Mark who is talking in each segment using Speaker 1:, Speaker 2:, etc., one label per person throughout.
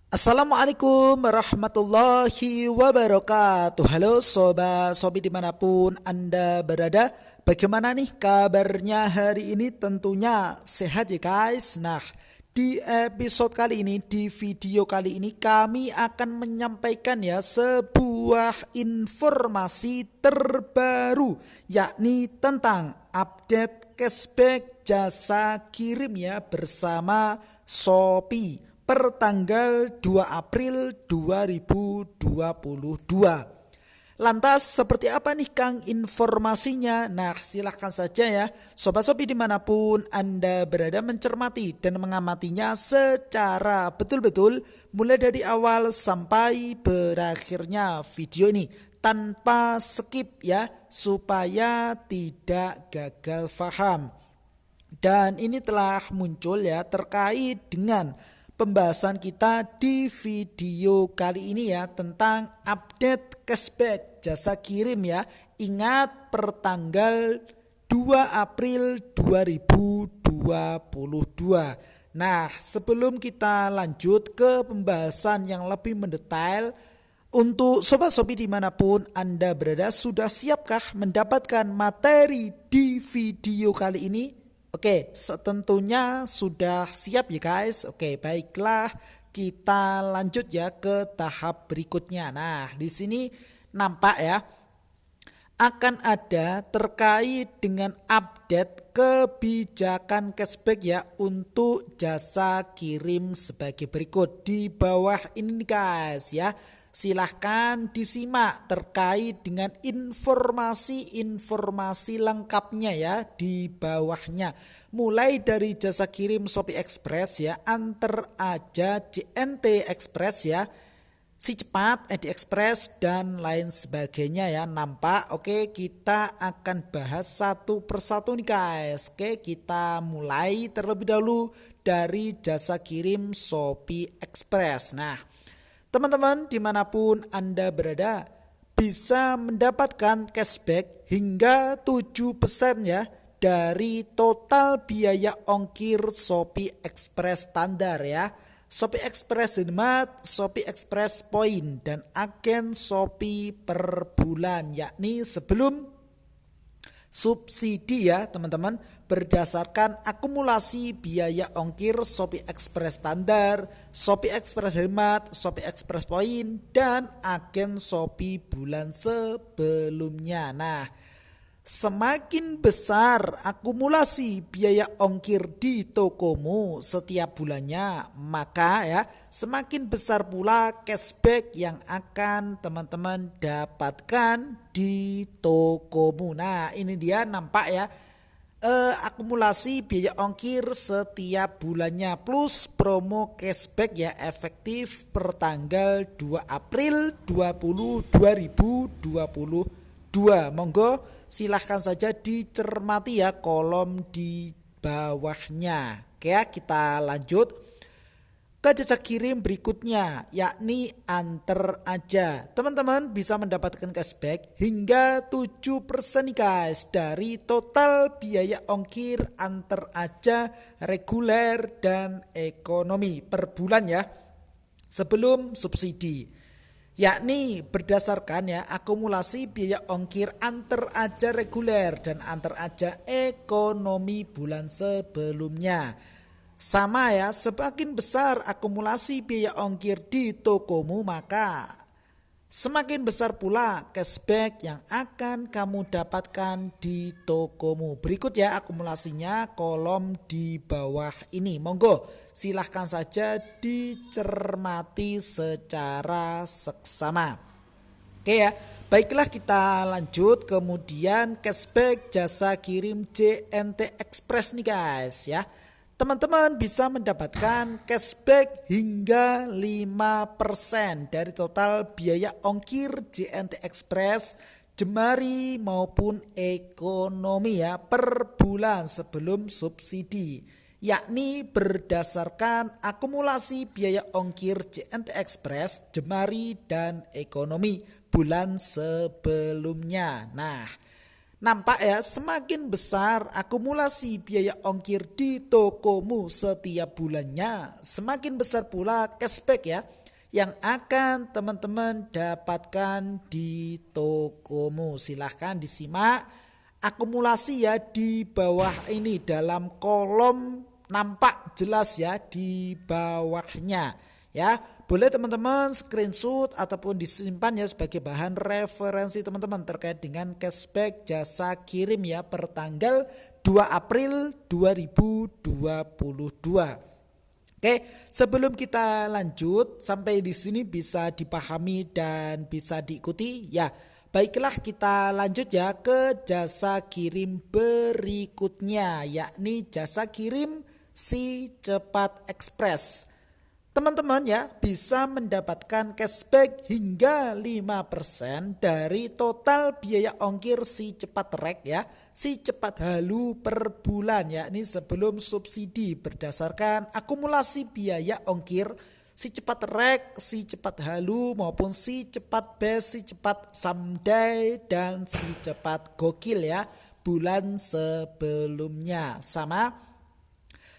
Speaker 1: Assalamualaikum warahmatullahi wabarakatuh. Halo sobat sobi dimanapun Anda berada. Bagaimana nih kabarnya hari ini? Tentunya sehat ya guys. Nah, di episode kali ini, di video kali ini kami akan menyampaikan ya sebuah informasi terbaru, yakni tentang update cashback jasa kirim ya bersama Shopee per tanggal 2 April 2022. Lantas seperti apa nih Kang informasinya? Nah silahkan saja ya Sobat Shopee dimanapun Anda berada mencermati dan mengamatinya secara betul-betul mulai dari awal sampai berakhirnya video ini tanpa skip ya supaya tidak gagal paham. Dan ini telah muncul ya terkait dengan pembahasan kita di video kali ini ya tentang update cashback jasa kirim ya. Ingat per tanggal 2 April 2022. Nah, sebelum kita lanjut ke pembahasan yang lebih mendetail, untuk Sobat Shopee dimanapun Anda berada, sudah siapkah mendapatkan materi di video kali ini? Oke, tentunya sudah siap ya guys. Oke, baiklah kita lanjut ya ke tahap berikutnya. Nah, di sini nampak ya akan ada terkait dengan update kebijakan cashback ya untuk jasa kirim sebagai berikut. Di bawah ini guys ya. Silahkan disimak terkait dengan informasi-informasi lengkapnya ya di bawahnya. Mulai dari jasa kirim Shopee Express ya, Antar Aja, JNT Express ya, Si Cepat, Edi Express dan lain sebagainya ya. Nampak? Oke, kita akan bahas satu persatu nih guys. Oke, kita mulai terlebih dahulu dari jasa kirim Shopee Express. Nah, teman-teman dimanapun Anda berada bisa mendapatkan cashback hingga 7% ya dari total biaya ongkir Shopee Express standar ya. Shopee Express Hemat, Shopee Express Point dan agen Shopee per bulan, yakni sebelum subsidi ya teman-teman, berdasarkan akumulasi biaya ongkir Shopee Express standar, Shopee Express Hemat, Shopee Express Point dan agen Shopee bulan sebelumnya. Nah, semakin besar akumulasi biaya ongkir di tokomu setiap bulannya, maka ya semakin besar pula cashback yang akan teman-teman dapatkan di tokomu. Nah, ini dia nampak ya akumulasi biaya ongkir setiap bulannya plus promo cashback ya efektif per tanggal 2 April 2022. Monggo silahkan saja dicermati ya kolom di bawahnya. Oke ya, kita lanjut ke jasa kirim berikutnya, yakni Antar Aja. Teman-teman bisa mendapatkan cashback hingga 7% nih guys dari total biaya ongkir Antar Aja reguler dan ekonomi per bulan ya sebelum subsidi, yakni berdasarkan ya akumulasi biaya ongkir Antar Aja reguler dan Antar Aja ekonomi bulan sebelumnya. Sama ya, semakin besar akumulasi biaya ongkir di tokomu, maka semakin besar pula cashback yang akan kamu dapatkan di tokomu. Berikut ya akumulasinya kolom di bawah ini. Monggo silahkan saja dicermati secara seksama. Oke ya, baiklah kita lanjut. Kemudian cashback jasa kirim JNT Express nih guys ya. Teman-teman bisa mendapatkan cashback hingga 5% dari total biaya ongkir JNT Express, Jemari maupun ekonomi ya per bulan sebelum subsidi, yakni berdasarkan akumulasi biaya ongkir JNT Express, Jemari dan ekonomi bulan sebelumnya. Nah, Nampak ya, semakin besar akumulasi biaya ongkir di tokomu setiap bulannya, semakin besar pula cashback ya yang akan teman-teman dapatkan di tokomu. Silahkan disimak akumulasi ya di bawah ini dalam kolom, nampak jelas ya di bawahnya ya. Boleh teman-teman screenshot ataupun disimpan ya sebagai bahan referensi teman-teman terkait dengan cashback jasa kirim ya per tanggal 2 April 2022. Oke, sebelum kita lanjut sampai di sini bisa dipahami dan bisa diikuti ya. Baiklah, kita lanjut ya ke jasa kirim berikutnya, yakni jasa kirim Si Cepat Express. Teman-teman ya bisa mendapatkan cashback hingga 5% dari total biaya ongkir Si Cepat Rek ya, Si Cepat Halu per bulan ya. Ini sebelum subsidi berdasarkan akumulasi biaya ongkir Si Cepat Rek, Si Cepat Halu maupun Si Cepat Best, Si Cepat Samday dan Si Cepat Gokil ya bulan sebelumnya. Sama,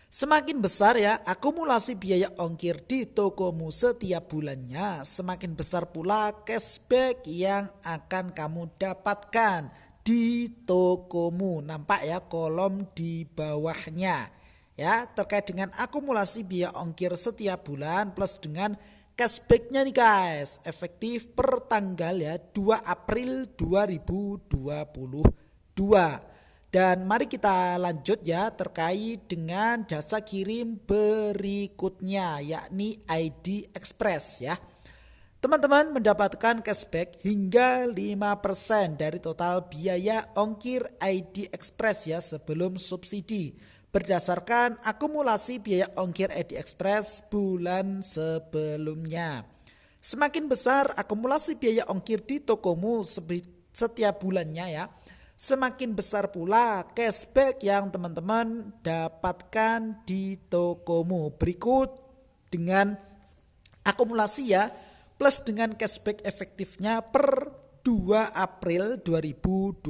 Speaker 1: semakin besar ya akumulasi biaya ongkir di tokomu setiap bulannya, semakin besar pula cashback yang akan kamu dapatkan di tokomu. Nampak ya kolom di bawahnya ya, terkait dengan akumulasi biaya ongkir setiap bulan plus dengan cashbacknya nih guys, efektif per tanggal ya 2 April 2022. Dan mari kita lanjut ya terkait dengan jasa kirim berikutnya, yakni ID Express ya. Teman-teman mendapatkan cashback hingga 5% dari total biaya ongkir ID Express ya sebelum subsidi berdasarkan akumulasi biaya ongkir ID Express bulan sebelumnya. Semakin besar akumulasi biaya ongkir di tokomu setiap bulannya ya, semakin besar pula cashback yang teman-teman dapatkan di tokomu. Berikut dengan akumulasi ya plus dengan cashback efektifnya per 2 April 2022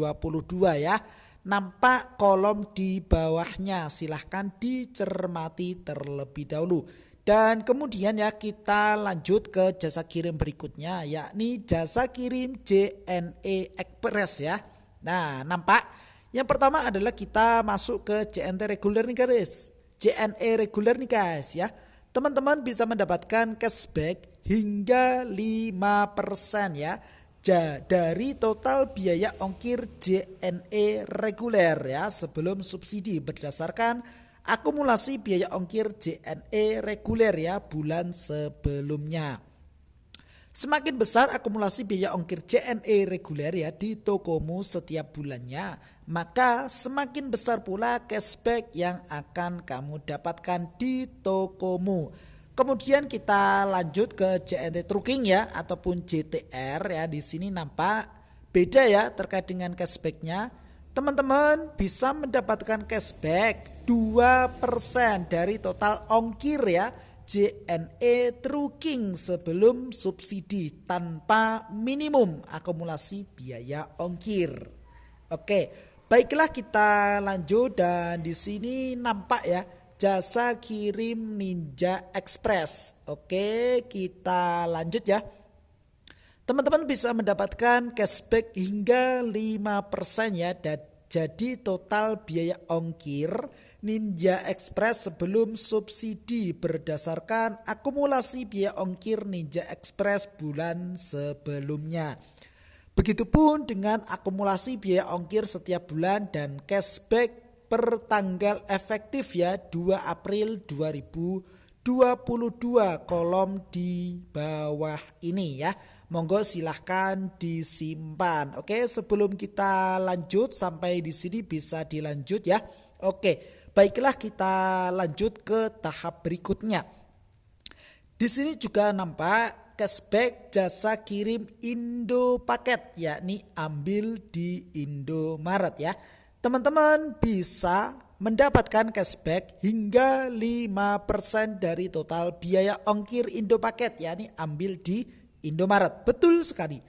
Speaker 1: ya. Nampak kolom di bawahnya, silahkan dicermati terlebih dahulu. Dan kemudian ya kita lanjut ke jasa kirim berikutnya, yakni jasa kirim JNE Express ya. Nah, nampak yang pertama adalah kita masuk ke JNT reguler nih guys. JNE reguler nih guys ya. Teman-teman bisa mendapatkan cashback hingga 5% ya dari total biaya ongkir JNE reguler ya sebelum subsidi berdasarkan akumulasi biaya ongkir JNE reguler ya bulan sebelumnya. Semakin besar akumulasi biaya ongkir JNE reguler ya di tokomu setiap bulannya, maka semakin besar pula cashback yang akan kamu dapatkan di tokomu. Kemudian kita lanjut ke JNT Trucking ya ataupun JTR ya. Di sini nampak beda ya terkait dengan cashbacknya. Teman-teman bisa mendapatkan cashback 2% dari total ongkir ya JNE Trucking sebelum subsidi tanpa minimum akumulasi biaya ongkir. Oke, baiklah kita lanjut dan di sini nampak ya jasa kirim Ninja Express. Oke, kita lanjut ya. Teman-teman bisa mendapatkan cashback hingga 5% ya. Jadi total biaya ongkir Ninja Express sebelum subsidi berdasarkan akumulasi biaya ongkir Ninja Express bulan sebelumnya. Begitupun dengan akumulasi biaya ongkir setiap bulan dan cashback per tanggal efektif ya 2 April 2022 kolom di bawah ini ya. Monggo silahkan disimpan. Oke, sebelum kita lanjut sampai di sini bisa dilanjut ya. Oke, baiklah kita lanjut ke tahap berikutnya. Di sini juga nampak cashback jasa kirim Indo Paket, yakni ambil di Indomaret ya. Teman-teman bisa mendapatkan cashback hingga 5% dari total biaya ongkir Indo Paket, yakni ambil di Indomaret. Betul sekali.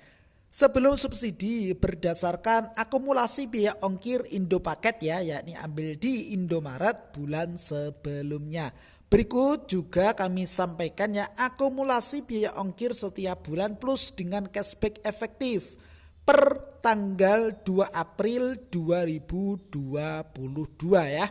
Speaker 1: Sebelum subsidi berdasarkan akumulasi biaya ongkir Indopaket ya, yakni ambil di Indomaret bulan sebelumnya. Berikut juga kami sampaikan ya akumulasi biaya ongkir setiap bulan plus dengan cashback efektif per tanggal 2 April 2022 ya.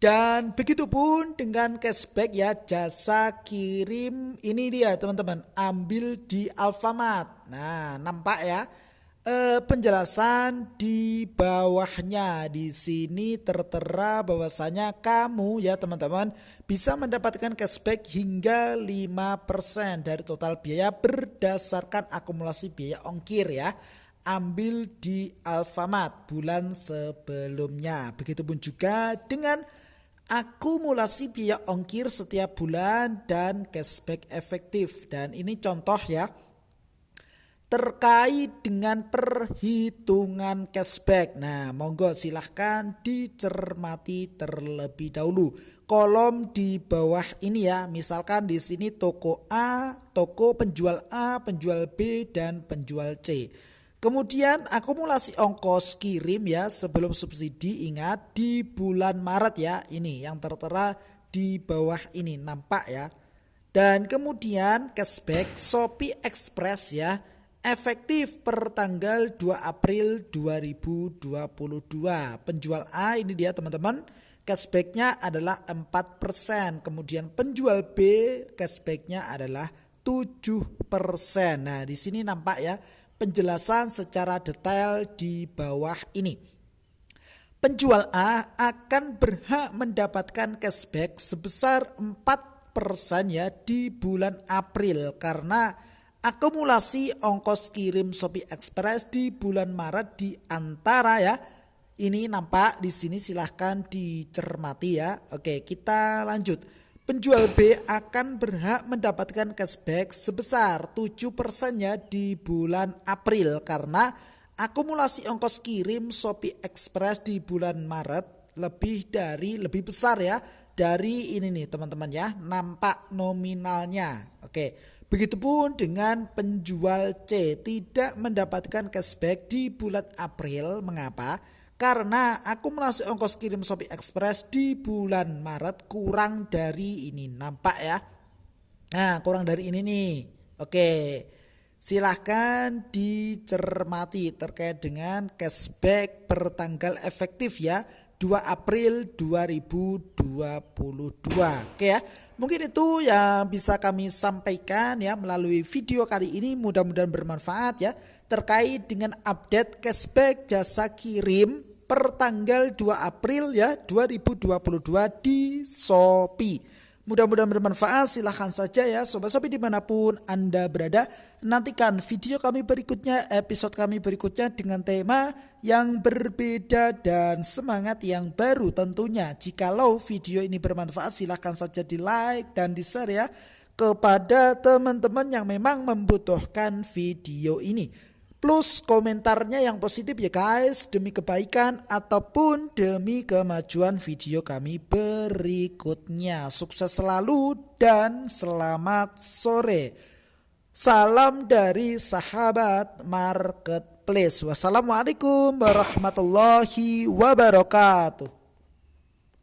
Speaker 1: Dan begitu pun dengan cashback ya, jasa kirim ini dia teman-teman, ambil di Alfamart. Nah, nampak ya penjelasan di bawahnya. Di sini tertera bahwasanya kamu ya teman-teman bisa mendapatkan cashback hingga 5% dari total biaya berdasarkan akumulasi biaya ongkir ya. Ambil di Alfamart bulan sebelumnya. Begitupun juga dengan akumulasi biaya ongkir setiap bulan dan cashback efektif. Dan ini contoh ya terkait dengan perhitungan cashback. Nah, monggo silahkan dicermati terlebih dahulu. Kolom di bawah ini ya, misalkan di sini toko A, toko penjual A, penjual B, dan penjual C. Kemudian akumulasi ongkos kirim ya sebelum subsidi, ingat di bulan Maret ya, ini yang tertera di bawah ini nampak ya. Dan kemudian cashback Shopee Express ya efektif per tanggal 2 April 2022. Penjual A ini dia teman-teman, cashbacknya adalah 4%. Kemudian penjual B cashbacknya adalah 7%. Nah di sini nampak ya penjelasan secara detail di bawah ini. Penjual A akan berhak mendapatkan cashback sebesar 4% ya di bulan April karena akumulasi ongkos kirim Shopee Express di bulan Maret di antara ya. Ini nampak di sini, silahkan dicermati ya. Oke, kita lanjut. Penjual B akan berhak mendapatkan cashback sebesar 7% ya di bulan April karena akumulasi ongkos kirim Shopee Express di bulan Maret lebih besar ya dari ini nih teman-teman ya, nampak nominalnya. Oke, begitupun dengan penjual C tidak mendapatkan cashback di bulan April. Mengapa? Karena akumulasi ongkos kirim Shopee Express di bulan Maret kurang dari ini, nampak ya. Nah, kurang dari ini nih. Oke, silahkan dicermati terkait dengan cashback per tanggal efektif ya 2 April 2022. Oke ya, mungkin itu yang bisa kami sampaikan ya melalui video kali ini, mudah-mudahan bermanfaat ya terkait dengan update cashback jasa kirim per tanggal 2 April ya 2022 di Shopee. Mudah-mudahan bermanfaat. Silahkan saja ya Sobat Shopee dimanapun Anda berada, nantikan video kami berikutnya, episode kami berikutnya dengan tema yang berbeda dan semangat yang baru tentunya. Jikalau video ini bermanfaat, silahkan saja di like dan di share ya kepada teman-teman yang memang membutuhkan video ini. Plus komentarnya yang positif ya guys, demi kebaikan ataupun demi kemajuan video kami berikutnya. Sukses selalu dan selamat sore. Salam dari sahabat marketplace. Wassalamualaikum warahmatullahi wabarakatuh.